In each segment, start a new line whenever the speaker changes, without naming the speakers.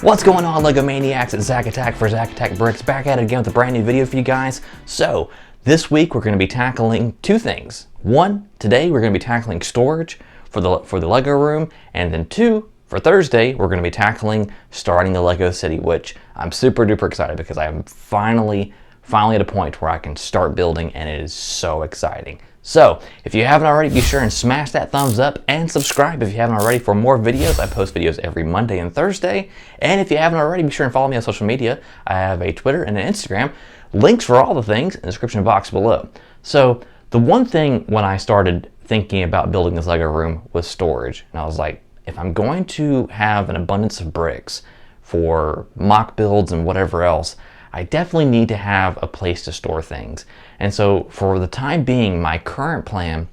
What's going on, LEGO Maniacs? It's ZacAtk for ZacAtk Bricks, back at it again with a brand new video for you guys. So, this week we're going to be tackling two things. One, today we're going to be tackling storage for the LEGO room, and then two, for Thursday, we're going to be tackling starting the LEGO City, which I'm super duper excited because I am finally at a point where I can start building, and it is so exciting. So, if you haven't already, be sure and smash that thumbs up and subscribe if you haven't already for more videos. I post videos every Monday and Thursday. And if you haven't already, be sure and follow me on social media. I have a Twitter and an Instagram. Links for all the things in the description box below. So, the one thing when I started thinking about building this LEGO room was storage. And I was like, if I'm going to have an abundance of bricks for mock builds and whatever else, I definitely need to have a place to store things. And so for the time being, my current plan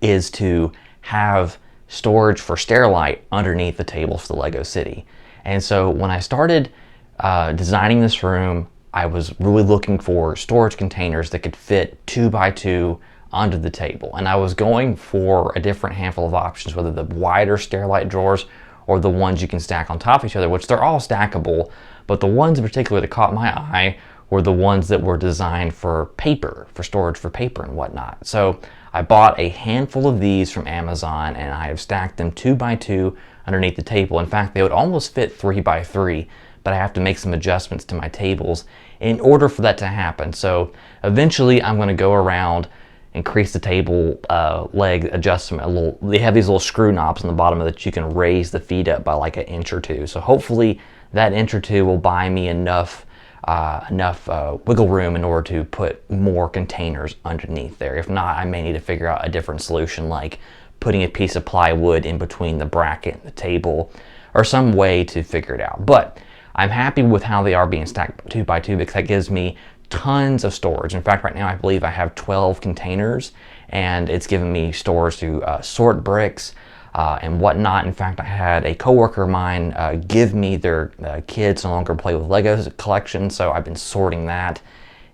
is to have storage for Sterilite underneath the tables for the LEGO City. And so when I started designing this room, I was really looking for storage containers that could fit 2x2 under the table. And I was going for a different handful of options, whether the wider Sterilite drawers or the ones you can stack on top of each other, which they're all stackable, but the ones in particular that caught my eye were the ones that were designed for paper, for storage for paper and whatnot. So I bought a handful of these from Amazon, and I have stacked them 2x2 underneath the table. In fact, they would almost fit 3x3, but I have to make some adjustments to my tables in order for that to happen. So eventually I'm going to go around, increase the table leg adjustment a little. They have these little screw knobs on the bottom of it that you can raise the feet up by like an inch or two. So hopefully that inch or two will buy me enough wiggle room in order to put more containers underneath there. If not, I may need to figure out a different solution, like putting a piece of plywood in between the bracket and the table, or some way to figure it out. But I'm happy with how they are being stacked 2x2 because that gives me tons of storage. In fact, right now I believe I have 12 containers, and it's giving me storage to sort bricks and whatnot. In fact, I had a coworker of mine give me their kids no longer play with Legos collection, so I've been sorting that.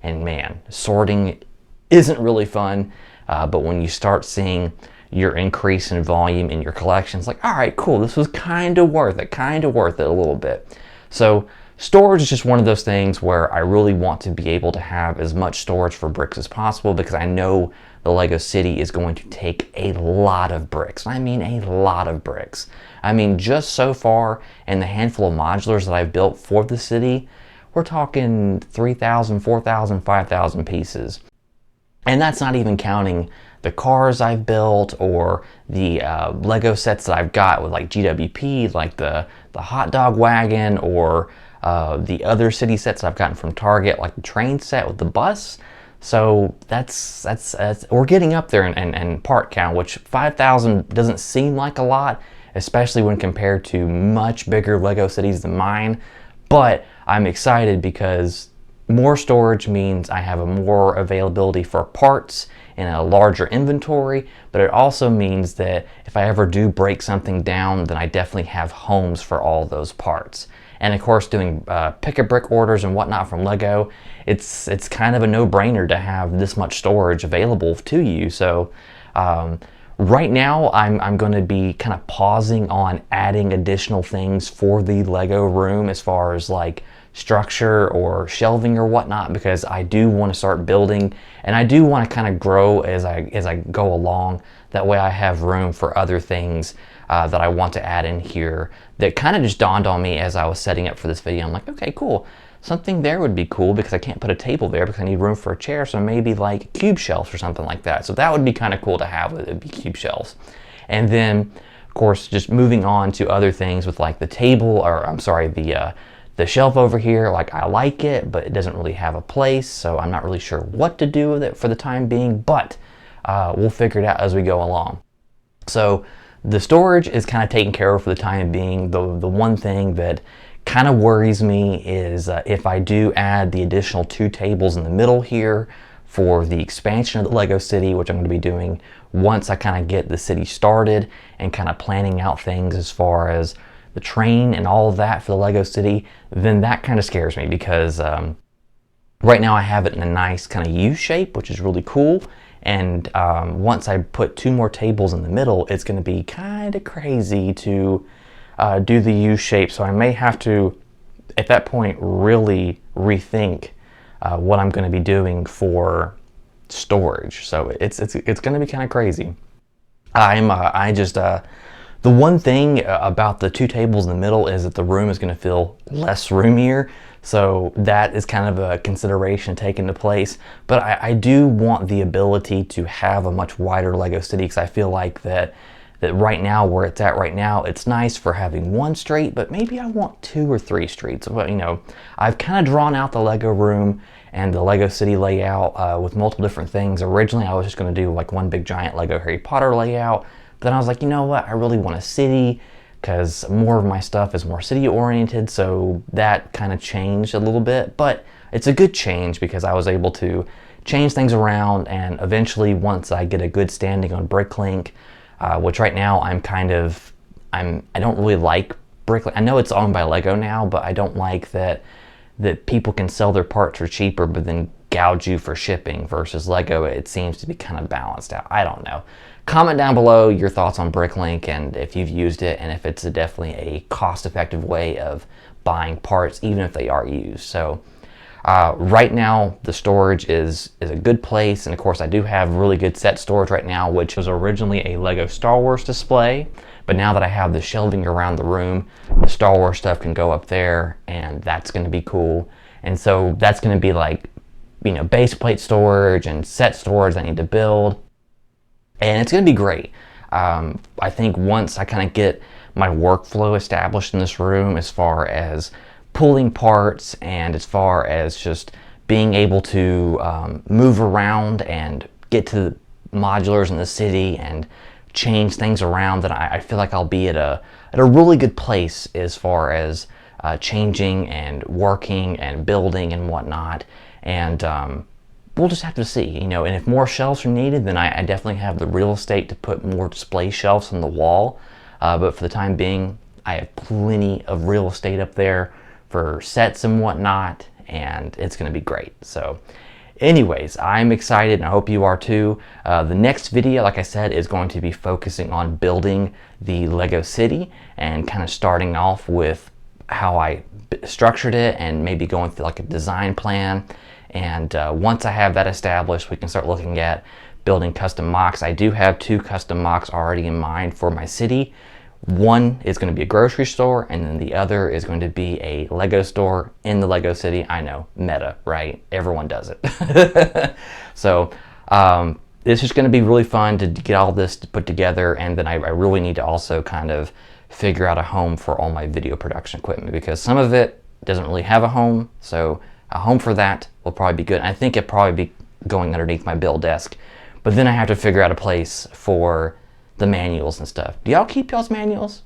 And man, sorting isn't really fun, but when you start seeing your increase in volume in your collection, it's like, all right, cool, this was kind of worth it a little bit. So storage is just one of those things where I really want to be able to have as much storage for bricks as possible, because I know the LEGO City is going to take a lot of bricks. I mean a lot of bricks. I mean, just so far in the handful of modulars that I've built for the city, we're talking 3,000, 4,000, 5,000 pieces. And that's not even counting the cars I've built or the LEGO sets that I've got with like GWP, like the hot dog wagon, or the other city sets I've gotten from Target, like the train set with the bus. So that's we're getting up there in part count, which 5,000 doesn't seem like a lot, especially when compared to much bigger LEGO cities than mine. But I'm excited because more storage means I have a more availability for parts in a larger inventory, but it also means that if I ever do break something down, then I definitely have homes for all those parts. And of course, doing pick-a-brick orders and whatnot from LEGO, it's kind of a no-brainer to have this much storage available to you. So right now, I'm going to be kind of pausing on adding additional things for the LEGO room as far as like structure or shelving or whatnot, because I do want to start building, and I do want to kind of grow as I go along. That way I have room for other things that I want to add in here that kind of just dawned on me as I was setting up for this video. I'm like, okay, cool. Something there would be cool because I can't put a table there because I need room for a chair, so maybe like cube shelves or something like that. So that would be kind of cool to have, it would be cube shelves. And then, of course, just moving on to other things with like the table, or I'm sorry, the shelf over here. Like, I like it, but it doesn't really have a place, so I'm not really sure what to do with it for the time being, but we'll figure it out as we go along. So the storage is kind of taken care of for the time being. The one thing that kind of worries me is if I do add the additional 2 tables in the middle here for the expansion of the LEGO City, which I'm going to be doing once I kind of get the city started and kind of planning out things as far as the train and all of that for the LEGO City, then that kind of scares me because right now I have it in a nice kind of U shape, which is really cool. And once I put 2 more tables in the middle, it's going to be kind of crazy to do the U shape. So I may have to at that point really rethink what I'm going to be doing for storage. So it's going to be kind of crazy. The one thing about the two tables in the middle is that the room is going to feel less roomier. So that is kind of a consideration taken into place. But I do want the ability to have a much wider Lego City, because I feel like that right now, where it's at right now, it's nice for having one street, but maybe I want 2 or 3 streets. But you know, I've kind of drawn out the Lego room and the Lego City layout with multiple different things. Originally, I was just going to do like one big giant Lego Harry Potter layout. But then I was like, you know what? I really want a city, because more of my stuff is more city oriented. So that kind of changed a little bit, but it's a good change because I was able to change things around. And eventually, once I get a good standing on Bricklink, which right now I don't really like Bricklink. I know it's owned by Lego now, but I don't like that people can sell their parts for cheaper but then gouge you for shipping, versus Lego, it seems to be kind of balanced out. I don't know. Comment down below your thoughts on Bricklink, and if you've used it, and if it's definitely a cost-effective way of buying parts, even if they are used. So right now, the storage is a good place, and of course I do have really good set storage right now, which was originally a Lego Star Wars display, but now that I have the shelving around the room, the Star Wars stuff can go up there, and that's going to be cool. And so that's going to be like, you know, base plate storage and set storage I need to build, and it's going to be great. I think once I kind of get my workflow established in this room, as far as pulling parts and as far as just being able to move around and get to the modulars in the city and change things around, then I feel like I'll be at a really good place as far as changing and working and building and whatnot. And we'll just have to see, you know. And if more shelves are needed, then I definitely have the real estate to put more display shelves on the wall. But for the time being, I have plenty of real estate up there for sets and whatnot, and it's going to be great. So anyways, I'm excited, and I hope you are too. The next video, like I said, is going to be focusing on building the Lego City and kind of starting off with how I structured it, and maybe going through like a design plan. And once I have that established, we can start looking at building custom MOCs. I do have 2 custom MOCs already in mind for my city. One is going to be a grocery store, and then the other is going to be a Lego store in the Lego City. I know, meta, right? Everyone does it. So it's just going to be really fun to get all this put together, and then I really need to also kind of figure out a home for all my video production equipment, because some of it doesn't really have a home. So a home for that will probably be good. I think it'll probably be going underneath my build desk, but then I have to figure out a place for the manuals and stuff. Do y'all keep y'all's manuals?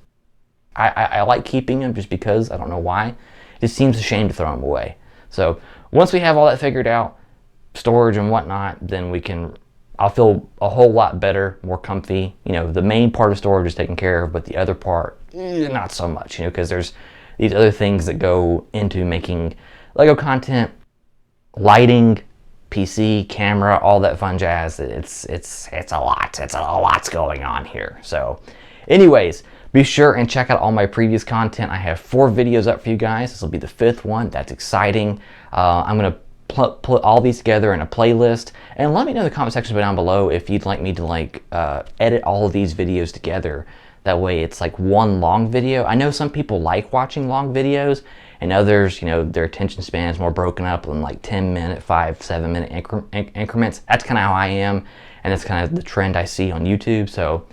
I like keeping them just because, I don't know why. It seems a shame to throw them away. So once we have all that figured out, storage and whatnot, then I'll feel a whole lot better, more comfy. You know, the main part of storage is taken care of, but the other part, not so much, you know, because there's these other things that go into making Lego content, lighting, PC, camera, all that fun jazz. It's a lot. It's a lot's going on here. So anyways, be sure and check out all my previous content. I have 4 videos up for you guys. This will be the 5th one. That's exciting. I'm going to put all these together in a playlist, and let me know in the comment section down below if you'd like me to edit all of these videos together. That way it's like one long video. I know some people like watching long videos, and others, you know, their attention span is more broken up in like 10-minute, 5-7 minute increments. That's kind of how I am, and that's kind of the trend I see on YouTube. So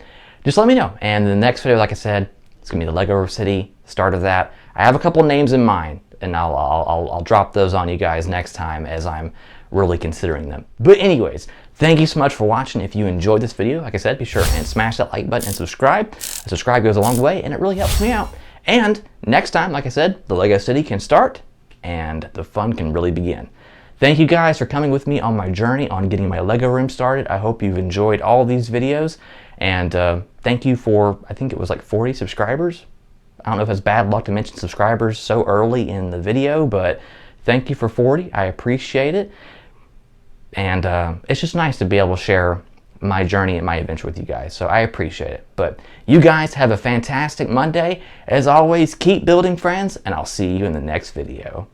just let me know. And the next video, like I said, it's gonna be the Lego City, start of that. I have a couple names in mind, and I'll drop those on you guys next time as I'm really considering them. But anyways, thank you so much for watching. If you enjoyed this video, like I said, be sure and smash that like button and subscribe. Subscribe goes a long way, and it really helps me out. And next time, like I said, the Lego City can start and the fun can really begin. Thank you guys for coming with me on my journey on getting my Lego room started. I hope you've enjoyed all these videos, and thank you for, I think it was like 40 subscribers. I don't know if it's bad luck to mention subscribers so early in the video, but thank you for 40. I appreciate it. And it's just nice to be able to share my journey and my adventure with you guys. So I appreciate it. But you guys have a fantastic Monday. As always, keep building, friends, and I'll see you in the next video.